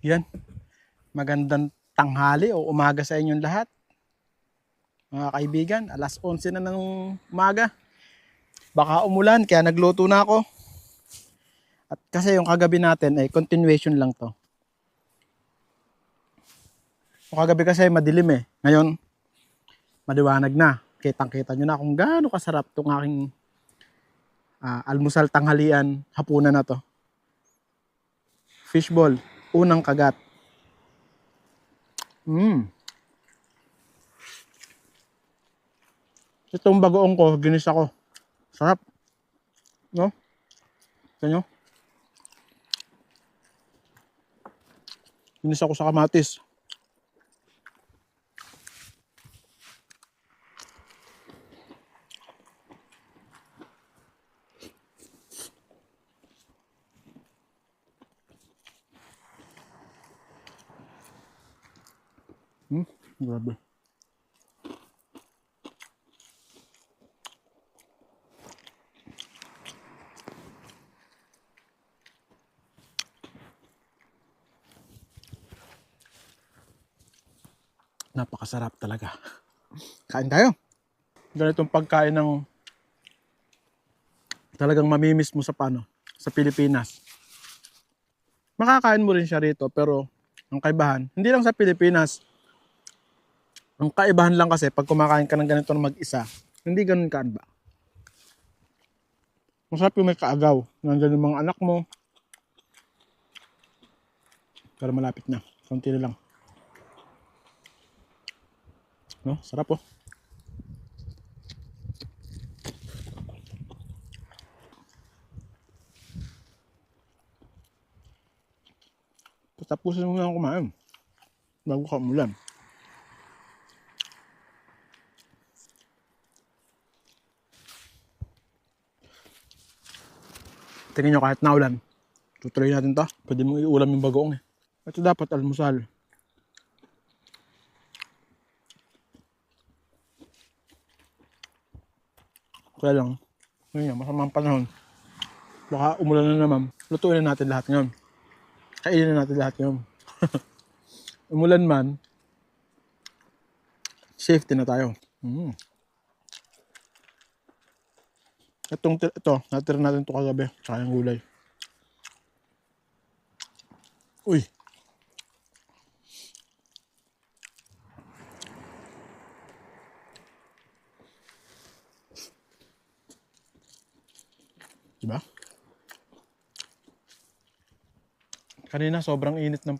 Yan, magandang tanghali o umaga sa inyong lahat. Mga kaibigan, alas 11 na ng umaga. Baka umulan kaya nagluto na ako. At kasi yung kagabi natin ay continuation lang to. Yung kagabi kasi madilim eh. Ngayon, maliwanag na. Kitang-kita nyo na kung gaano kasarap tong aking almusal tanghalian hapunan na to. Fishball, unang kagat. Itong bagoong ko, ginisa ko. Sarap. No? Ganyo? Ginisa ko sa kamatis. Grabe. Napakasarap talaga. Kain tayo. Ganitong pagkain ng talagang mamimiss mo sa sa Pilipinas. Makakain mo rin siya rito pero ang kaibahan, hindi lang sa Pilipinas. Ang kaibahan lang kasi pag kumakain ka ng ganito na mag-isa, hindi ganun kaanba. Masarap yung may kaagaw. Nandiyan yung mga anak mo. Pero malapit na. Konti na lang. No? Sarap oh. Patapusin mo na kumain. Bago ka umulan. Tingin nyo kahit naulan, tutuloy natin to. Pwede mong iulam yung bagoong eh. Ito dapat almusal. Kaya lang, yun yan, masamang panahon. Baka umulan na naman. Lutuin na natin lahat ngayon. Kainin na natin lahat ngayon. Umulan man, safety na tayo. Ito, natira natin ito kagabi. Tsaka yung gulay. Uy. Diba? Kanina sobrang init ng